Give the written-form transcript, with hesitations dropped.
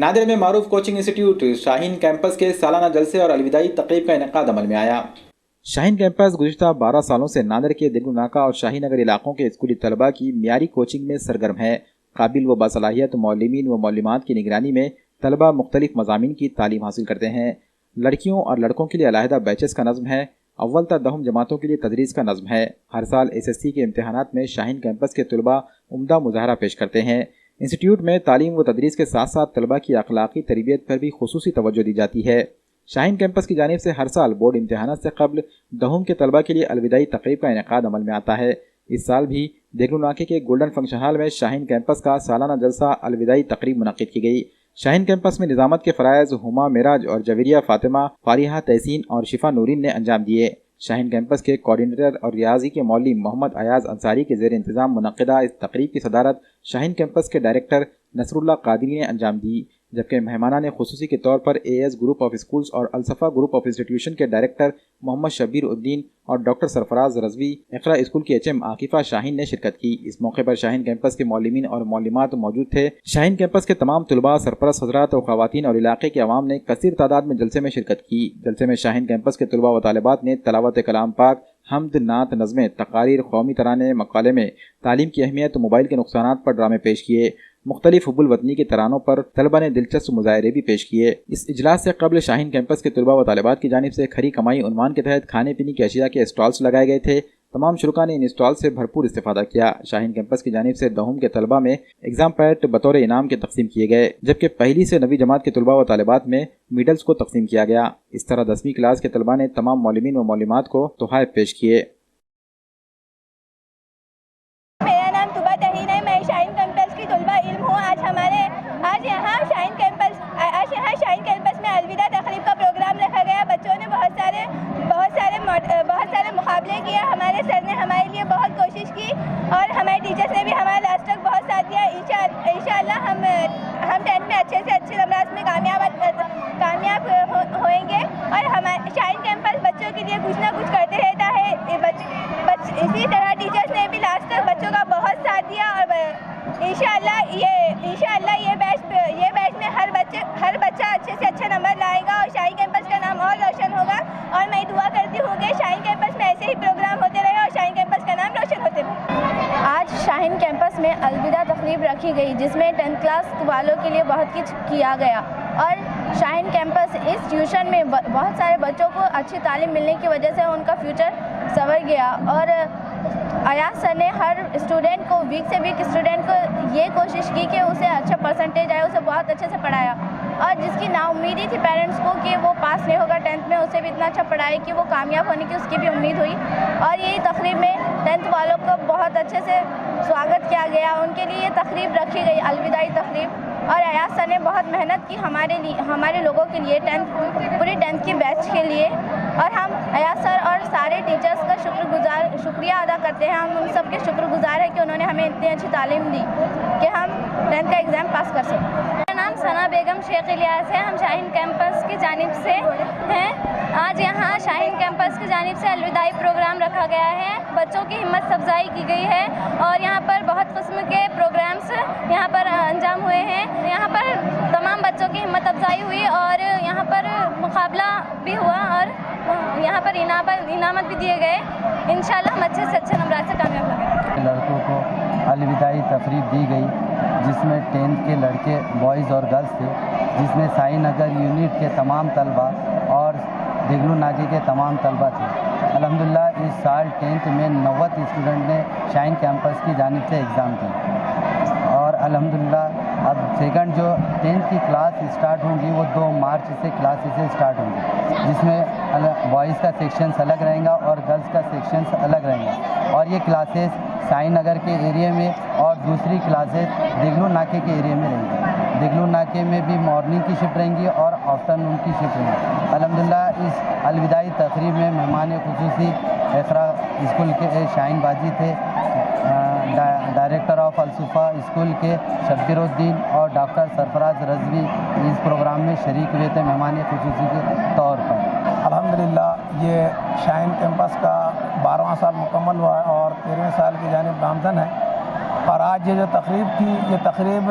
نادر میں معروف coaching institute شاہین campus کے سالانہ جلسے اور الوداعی تقریب کا انعقاد عمل میں آیا۔ شاہین کیمپس گزشتہ 12 سالوں سے نادر کے دگلو ناکہ اور شاہی نگر علاقوں کے اسکولی طلباء کی معیاری کوچنگ میں سرگرم ہے۔ قابل و باصلاحیت معلمین و معلمات کی نگرانی میں طلباء مختلف مضامین کی تعلیم حاصل کرتے ہیں۔ لڑکیوں اور لڑکوں کے لیے علیحدہ بیچز کا نظم ہے۔ اول تا دہم جماعتوں کے لیے تدریس کا نظم ہے۔ ہر سال SSC کے امتحانات میں شاہین کیمپس کے طلباء عمدہ مظاہرہ پیش کرتے ہیں۔ انسٹیٹیوٹ میں تعلیم و تدریس کے ساتھ ساتھ طلباء کی اخلاقی تربیت پر بھی خصوصی توجہ دی جاتی ہے۔ شاہین کیمپس کی جانب سے ہر سال بورڈ امتحانات سے قبل دہم کے طلباء کے لیے الوداعی تقریب کا انعقاد عمل میں آتا ہے۔ اس سال بھی دگلو ناکے کے گولڈن فنکشن ہال میں شاہین کیمپس کا سالانہ جلسہ الوداعی تقریب منعقد کی گئی۔ شاہین کیمپس میں نظامت کے فرائض ہما معراج اور جویریہ فاطمہ، فارحہ تحسین اور شفا نورین نے انجام دیے۔ شاہین کیمپس کے کوآرڈینیٹر اور ریاضی کے معلم محمد ایاز انصاری کے زیر انتظام منعقدہ اس تقریب کی صدارت شاہین کیمپس کے ڈائریکٹر نصر اللہ قادری نے انجام دی، جبکہ مہمانان خصوصی کے طور پر AS گروپ آف اسکولز اور الصفا گروپ آف انسٹیٹیوشن کے ڈائریکٹر محمد شبیر الدین اور ڈاکٹر سرفراز رضوی، اقرا اسکول کی HM عاقفہ شاہین نے شرکت کی۔ اس موقع پر شاہین کیمپس کے معلمین اور معلمات موجود تھے۔ شاہین کیمپس کے تمام طلباء، سرپرست حضرات اور خواتین اور علاقے کے عوام نے کثیر تعداد میں جلسے میں شرکت کی۔ جلسے میں شاہین کیمپس کے طلباء و طالبات نے تلاوت کلام پاک، حمد، نعت، نظمیں، تقاریر، قومی ترانے، مکالمے، تعلیم کی اہمیت، موبائل کے نقصانات پر ڈرامے پیش کیے۔ مختلف حب الوطنی کے ترانوں پر طلباء نے دلچسپ مظاہرے بھی پیش کیے۔ اس اجلاس سے قبل شاہین کیمپس کے طلباء و طالبات کی جانب سے کھری کمائی عنوان کے تحت کھانے پینے کی اشیاء کے اسٹالز لگائے گئے تھے۔ تمام شرکاء نے ان اسٹال سے بھرپور استفادہ کیا۔ شاہین کیمپس کی جانب سے دہم کے طلباء میں ایگزام پیڈ بطور انعام کے تقسیم کیے گئے، جبکہ پہلی سے 9ویں جماعت کے طلباء و طالبات میں میڈلز کو تقسیم کیا گیا۔ اس طرح 10ویں کلاس کے طلباء نے تمام معلمین و معلمات کو تحائف پیش کیے۔ آج یہاں شاہین کیمپس میں الوداع تقریب کا پروگرام رکھا گیا۔ بچوں نے بہت سارے مقابلے کیا۔ ہمارے سر نے ہمارے لیے بہت کوشش کی اور ہمارے ٹیچرز نے بھی ہمارا لاسٹ تک بہت ساتھ دیا۔ انشاءاللہ ہم 10th میں اچھے سے اچھے نمبرات میں کامیاب ہوئیں گے اور ہمارے شاہین کیمپس بچوں کے لیے کچھ نہ کچھ کرتے رہتا ہے۔ اسی طرح ٹیچرز نے بھی لاسٹ تک بچوں کا بہت ساتھ دیا اور انشاءاللہ یہ بیچ میں ہر بچہ اچھے سے اچھا نمبر لائے گا اور شاہین کیمپس کا نام اور روشن ہوگا۔ اور میں دعا کرتی ہوں کہ شاہین کیمپس میں ایسے ہی پروگرام ہوتے رہے اور شاہین کیمپس کا نام روشن ہوتے رہے۔ آج شاہین کیمپس میں الوداع تقریب رکھی گئی، جس میں 10th کلاس والوں کے لیے بہت کچھ کیا گیا اور شاہین کیمپس اس ٹیوشن میں بہت سارے بچوں کو اچھی تعلیم ملنے کی وجہ سے ان کا فیوچر سنور گیا۔ اور ایاز سر نے ہر اسٹوڈنٹ کو، ویک سے ویک اسٹوڈنٹ کو یہ کوشش کی کہ اسے اچھا پرسنٹیج آئے، اسے بہت اچھے سے پڑھایا اور جس کی نا امیدی تھی پیرنٹس کو کہ وہ پاس نہیں ہوگا 10th میں، اسے بھی اتنا اچھا پڑھائی کہ وہ کامیاب ہونے کی اس کی بھی امید ہوئی۔ اور یہی تقریب میں 10th والوں کو بہت اچھے سے سواگت کیا گیا، ان کے لیے یہ تقریب رکھی گئی، الوداعی تقریب۔ اور ایاز سر نے بہت محنت کی ہمارے لوگوں کے لیے، پوری 10th کی بیچ کے لیے، اور ہم ایاز سر اور سارے ٹیچرز کا شکریہ ادا کرتے ہیں۔ ہم ان سب کے شکر گزار ہیں کہ انہوں نے ہمیں اتنی اچھی تعلیم دی کہ ہم 10th کا ایگزام پاس کر سکیں۔ میرا نام ثنا بیگم شیخ الیاس ہے، ہم شاہین کیمپس کی جانب سے ہیں۔ آج یہاں شاہین کیمپس کی جانب سے الوداعی پروگرام رکھا گیا ہے، بچوں کی ہمت افزائی کی گئی ہے اور یہاں پر بہت قسم کے پروگرامس یہاں پر انجام ہوئے ہیں۔ یہاں پر تمام بچوں کی ہمت افزائی ہوئی اور یہاں پر مقابلہ بھی ہوا اور یہاں پر انعامات بھی دیے گئے۔ انشاءاللہ ہم اچھے سے اچھے نمبرات سے کامیاب ہوں گے۔ لڑکوں کو الوداعی تقریب دی گئی، جس میں 10th کے لڑکے بوائز اور گرلز تھے، جس میں سائی نگر یونٹ کے تمام طلباء اور دگلو ناکے کے تمام طلباء تھے۔ الحمدللہ اس سال 10th میں 90 اسٹوڈنٹ نے شاہین کیمپس کی جانب سے ایگزام دی اور الحمدللہ اب سیکنڈ جو 10th کی کلاس اسٹارٹ ہوں گی وہ 2 مارچ سے کلاسز اسٹارٹ ہوں گی، جس میں بوائز کا سیکشنز الگ رہیں گا اور گرلز کا سیکشنز الگ رہیں گا اور یہ کلاسز سائی نگر کے ایریے میں اور دوسری کلاسز دگلو ناکے کے ایریے میں رہیں گی۔ دگلو ناکے میں بھی مارننگ کی شفٹ رہیں گی اور آفٹرنون کی شفٹ رہیں گی۔ الحمدللہ اس الوداعی تقریب میں مہمان خصوصی اقرا اسکول کے شاہین باجی تھے، ڈائریکٹر آف الصفا اسکول کے شبیر الدین اور ڈاکٹر سرفراز رضوی اس پروگرام میں شریک ہوئے تھے مہمان خصوصی کے طور پر۔ الحمدللہ یہ شاہین کیمپس کا 12واں سال مکمل ہوا ہے اور 13ویں سال کی جانب گامزن ہے، اور آج یہ جو تقریب تھی، یہ تقریب